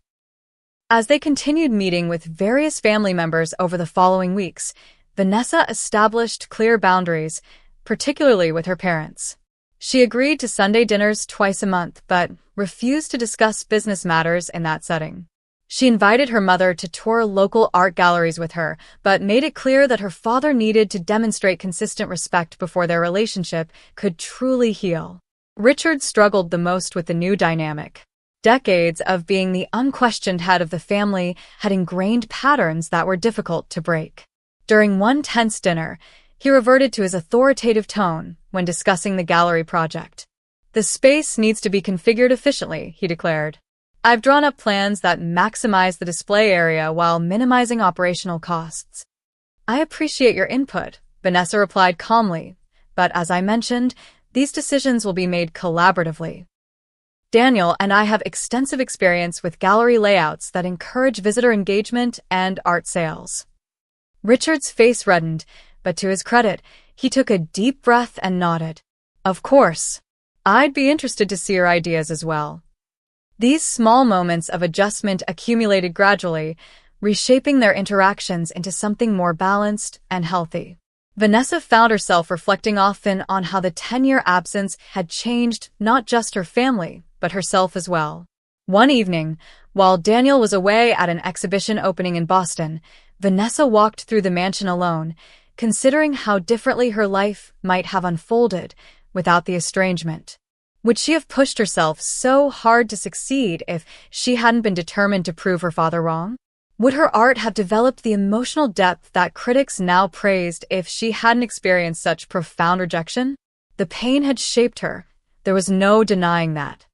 As they continued meeting with various family members over the following weeks, Vanessa established clear boundaries, particularly with her parents. She agreed to Sunday dinners twice a month, but refused to discuss business matters in that setting. She invited her mother to tour local art galleries with her, but made it clear that her father needed to demonstrate consistent respect before their relationship could truly heal. Richard struggled the most with the new dynamic. Decades of being the unquestioned head of the family had ingrained patterns that were difficult to break. During one tense dinner, he reverted to his authoritative tone when discussing the gallery project. The space needs to be configured efficiently, he declared. I've drawn up plans that maximize the display area while minimizing operational costs. I appreciate your input, Vanessa replied calmly, but as I mentioned, these decisions will be made collaboratively. Daniel and I have extensive experience with gallery layouts that encourage visitor engagement and art sales. Richard's face reddened, but to his credit, he took a deep breath and nodded. Of course. I'd be interested to see your ideas as well. These small moments of adjustment accumulated gradually, reshaping their interactions into something more balanced and healthy. Vanessa found herself reflecting often on how the 10-year absence had changed not just her family, but herself as well. One evening, while Daniel was away at an exhibition opening in Boston, Vanessa walked through the mansion alone, considering how differently her life might have unfolded without the estrangement. Would she have pushed herself so hard to succeed if she hadn't been determined to prove her father wrong? Would her art have developed the emotional depth that critics now praised if she hadn't experienced such profound rejection? The pain had shaped her. There was no denying that.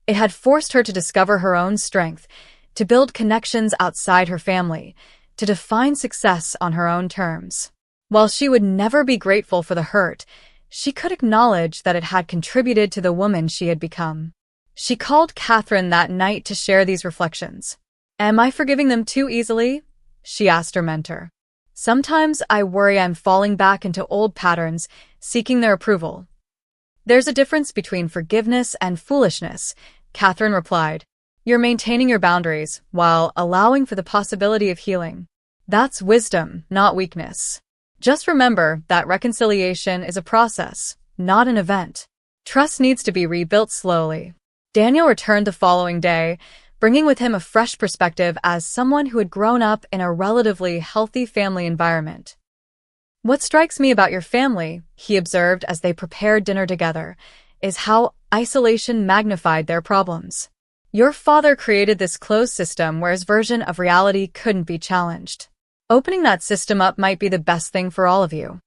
It had forced her to discover her own strength, to build connections outside her family, to define success on her own terms. While she would never be grateful for the hurt, she could acknowledge that it had contributed to the woman she had become. She called Catherine that night to share these reflections. Am I forgiving them too easily? She asked her mentor. Sometimes I worry I'm falling back into old patterns, seeking their approval. There's a difference between forgiveness and foolishness, Catherine replied. You're maintaining your boundaries while allowing for the possibility of healing. That's wisdom, not weakness. Just remember that reconciliation is a process, not an event. Trust needs to be rebuilt slowly. Daniel returned the following day, bringing with him a fresh perspective as someone who had grown up in a relatively healthy family environment. What strikes me about your family, he observed as they prepared dinner together, is how isolation magnified their problems. Your father created this closed system where his version of reality couldn't be challenged. Opening that system up might be the best thing for all of you.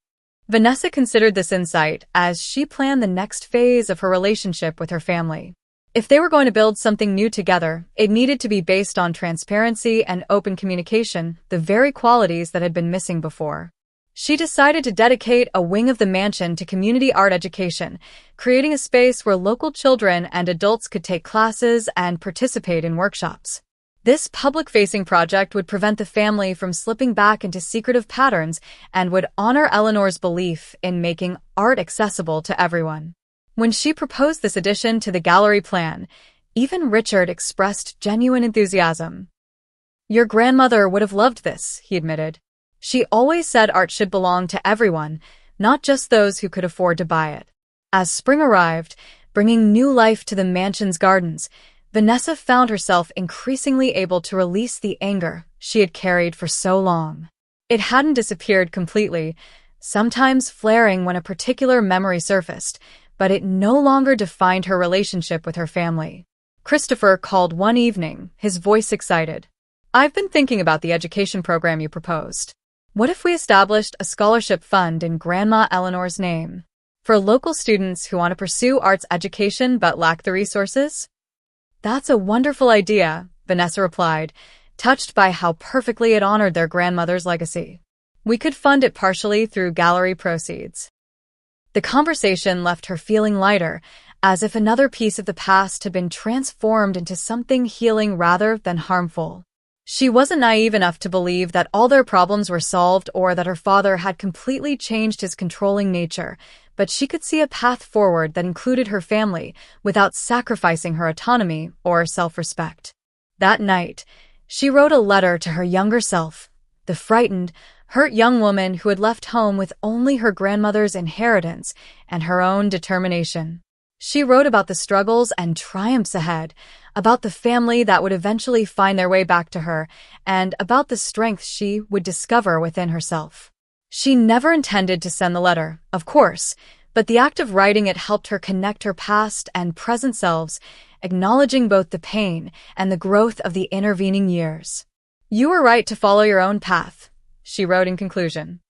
Vanessa considered this insight as she planned the next phase of her relationship with her family. If they were going to build something new together, it needed to be based on transparency and open communication, the very qualities that had been missing before. She decided to dedicate a wing of the mansion to community art education, creating a space where local children and adults could take classes and participate in workshops. This public-facing project would prevent the family from slipping back into secretive patterns and would honor Eleanor's belief in making art accessible to everyone. When she proposed this addition to the gallery plan, even Richard expressed genuine enthusiasm. Your grandmother would have loved this, he admitted. She always said art should belong to everyone, not just those who could afford to buy it. As spring arrived, bringing new life to the mansion's gardens, Vanessa found herself increasingly able to release the anger she had carried for so long. It hadn't disappeared completely, sometimes flaring when a particular memory surfaced, but it no longer defined her relationship with her family. Christopher called one evening, his voice excited. "I've been thinking about the education program you proposed. What if we established a scholarship fund in Grandma Eleanor's name for local students who want to pursue arts education but lack the resources?" "That's a wonderful idea," Vanessa replied, touched by how perfectly it honored their grandmother's legacy. "We could fund it partially through gallery proceeds." The conversation left her feeling lighter, as if another piece of the past had been transformed into something healing rather than harmful. She wasn't naive enough to believe that all their problems were solved or that her father had completely changed his controlling nature, but she could see a path forward that included her family without sacrificing her autonomy or self-respect. That night, she wrote a letter to her younger self, the frightened, hurt young woman who had left home with only her grandmother's inheritance and her own determination. She wrote about the struggles and triumphs ahead, about the family that would eventually find their way back to her, and about the strength she would discover within herself. She never intended to send the letter, of course, but the act of writing it helped her connect her past and present selves, acknowledging both the pain and the growth of the intervening years. "You were right to follow your own path," she wrote in conclusion.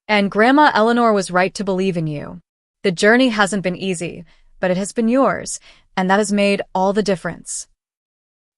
"And Grandma Eleanor was right to believe in you. The journey hasn't been easy, but it has been yours, and that has made all the difference."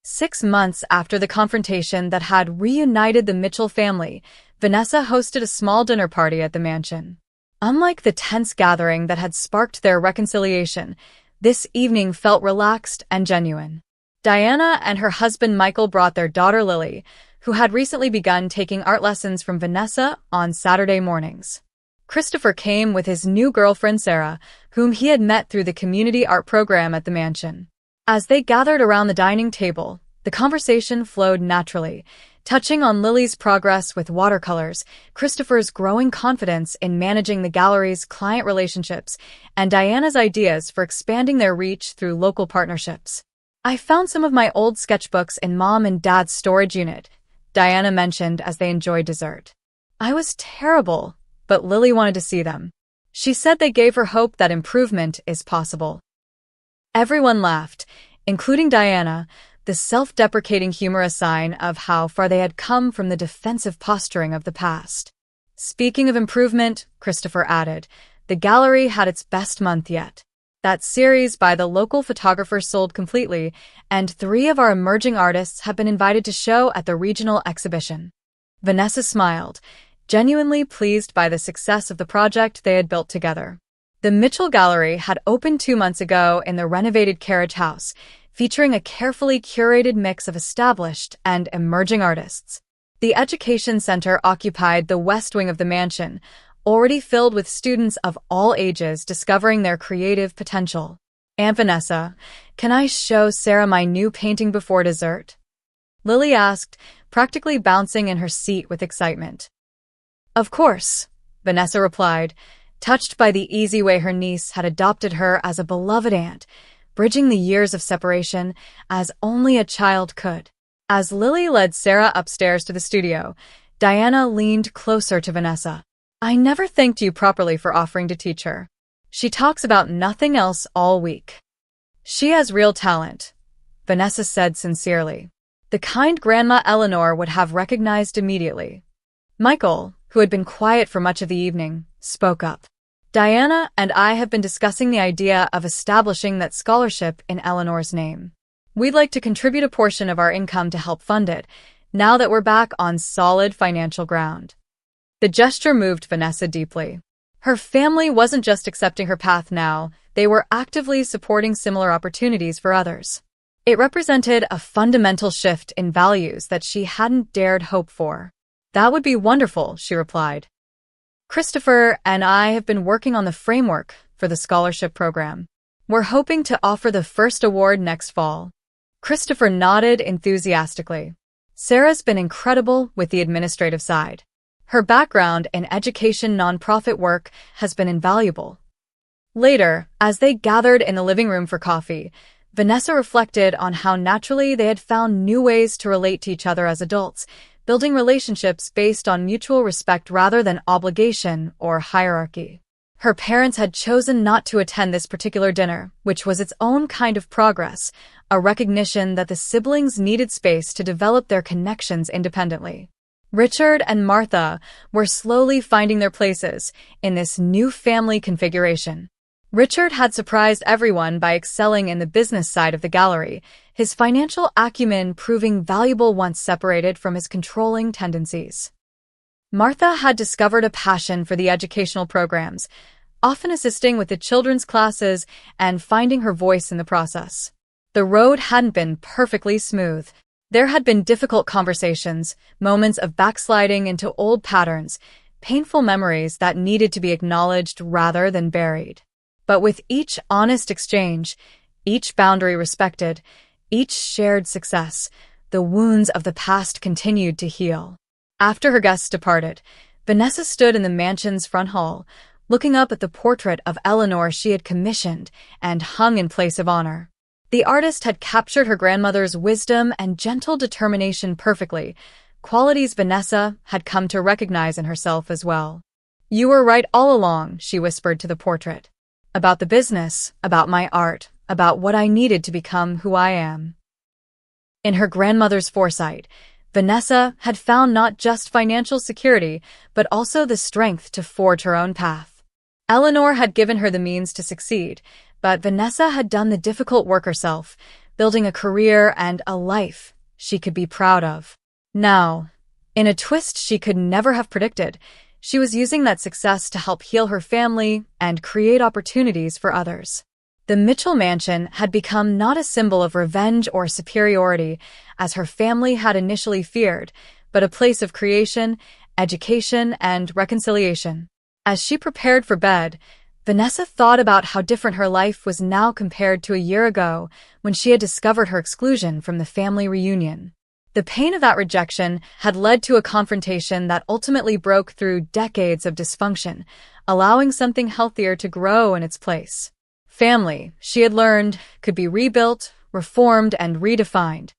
6 months after the confrontation that had reunited the Mitchell family, Vanessa hosted a small dinner party at the mansion. Unlike the tense gathering that had sparked their reconciliation, this evening felt relaxed and genuine. Diana and her husband Michael brought their daughter Lily, who had recently begun taking art lessons from Vanessa on Saturday mornings. Christopher came with his new girlfriend Sarah, whom he had met through the community art program at the mansion. As they gathered around the dining table, the conversation flowed naturally, touching on Lily's progress with watercolors, Christopher's growing confidence in managing the gallery's client relationships, and Diana's ideas for expanding their reach through local partnerships. "I found some of my old sketchbooks in Mom and Dad's storage unit," Diana mentioned as they enjoyed dessert. "I was terrible, but Lily wanted to see them. She said they gave her hope that improvement is possible." Everyone laughed, including Diana, the self-deprecating humor a sign of how far they had come from the defensive posturing of the past. "Speaking of improvement," Christopher added, "the gallery had its best month yet. That series by the local photographer sold completely, and 3 of our emerging artists have been invited to show at the regional exhibition." Vanessa smiled, genuinely pleased by the success of the project they had built together. The Mitchell Gallery had opened 2 months ago in the renovated carriage house, featuring a carefully curated mix of established and emerging artists. The education center occupied the west wing of the mansion, already filled with students of all ages discovering their creative potential. "Aunt Vanessa, can I show Sarah my new painting before dessert?" Lily asked, practically bouncing in her seat with excitement. "Of course," Vanessa replied, touched by the easy way her niece had adopted her as a beloved aunt, bridging the years of separation as only a child could. As Lily led Sarah upstairs to the studio, Diana leaned closer to Vanessa. "I never thanked you properly for offering to teach her. She talks about nothing else all week." "She has real talent," Vanessa said sincerely. "The kind Grandma Eleanor would have recognized immediately." Michael, who had been quiet for much of the evening, spoke up. "Diana and I have been discussing the idea of establishing that scholarship in Eleanor's name. We'd like to contribute a portion of our income to help fund it, now that we're back on solid financial ground." The gesture moved Vanessa deeply. Her family wasn't just accepting her path now, they were actively supporting similar opportunities for others. It represented a fundamental shift in values that she hadn't dared hope for. "That would be wonderful," she replied. "Christopher and I have been working on the framework for the scholarship program. We're hoping to offer the first award next fall." Christopher nodded enthusiastically. Sarah's been incredible with the administrative side. Her background in education nonprofit work has been invaluable. Later, as they gathered in the living room for coffee, Vanessa reflected on how naturally they had found new ways to relate to each other as adults, building relationships based on mutual respect rather than obligation or hierarchy. Her parents had chosen not to attend this particular dinner, which was its own kind of progress, a recognition that the siblings needed space to develop their connections independently. Richard and Martha were slowly finding their places in this new family configuration. Richard had surprised everyone by excelling in the business side of the gallery, his financial acumen proving valuable once separated from his controlling tendencies. Martha had discovered a passion for the educational programs, often assisting with the children's classes and finding her voice in the process. The road hadn't been perfectly smooth. There had been difficult conversations, moments of backsliding into old patterns, painful memories that needed to be acknowledged rather than buried. But with each honest exchange, each boundary respected, each shared success, the wounds of the past continued to heal. After her guests departed, Vanessa stood in the mansion's front hall, looking up at the portrait of Eleanor she had commissioned and hung in place of honor. The artist had captured her grandmother's wisdom and gentle determination perfectly, qualities Vanessa had come to recognize in herself as well. "You were right all along," she whispered to the portrait. "About the business, about my art, about what I needed to become who I am." In her grandmother's foresight, Vanessa had found not just financial security, but also the strength to forge her own path. Eleanor had given her the means to succeed, but Vanessa had done the difficult work herself, building a career and a life she could be proud of. Now, in a twist she could never have predicted, she was using that success to help heal her family and create opportunities for others. The Mitchell mansion had become not a symbol of revenge or superiority, as her family had initially feared, but a place of creation, education, and reconciliation. As she prepared for bed, Vanessa thought about how different her life was now compared to a year ago when she had discovered her exclusion from the family reunion. The pain of that rejection had led to a confrontation that ultimately broke through decades of dysfunction, allowing something healthier to grow in its place. Family, she had learned, could be rebuilt, reformed, and redefined.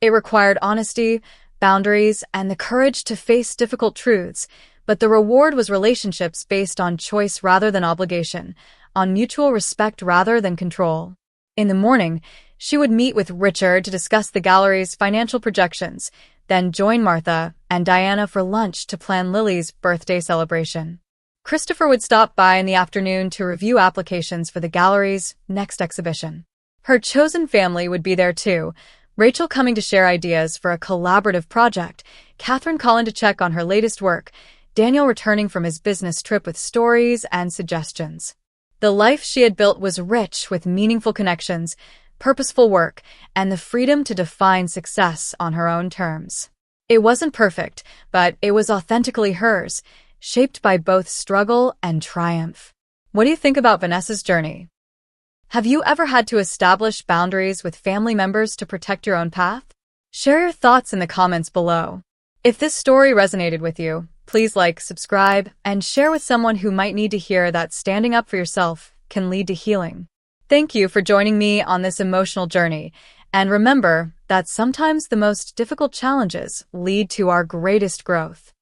It required honesty, boundaries, and the courage to face difficult truths, but the reward was relationships based on choice rather than obligation, on mutual respect rather than control. In the morning, she would meet with Richard to discuss the gallery's financial projections, then join Martha and Diana for lunch to plan Lily's birthday celebration. Christopher would stop by in the afternoon to review applications for the gallery's next exhibition. Her chosen family would be there too, Rachel coming to share ideas for a collaborative project, Catherine calling to check on her latest work, Daniel returning from his business trip with stories and suggestions. The life she had built was rich with meaningful connections, purposeful work, and the freedom to define success on her own terms. It wasn't perfect, but it was authentically hers, shaped by both struggle and triumph. What do you think about Vanessa's journey? Have you ever had to establish boundaries with family members to protect your own path? Share your thoughts in the comments below. If this story resonated with you, please like, subscribe, and share with someone who might need to hear that standing up for yourself can lead to healing. Thank you for joining me on this emotional journey, and remember that sometimes the most difficult challenges lead to our greatest growth.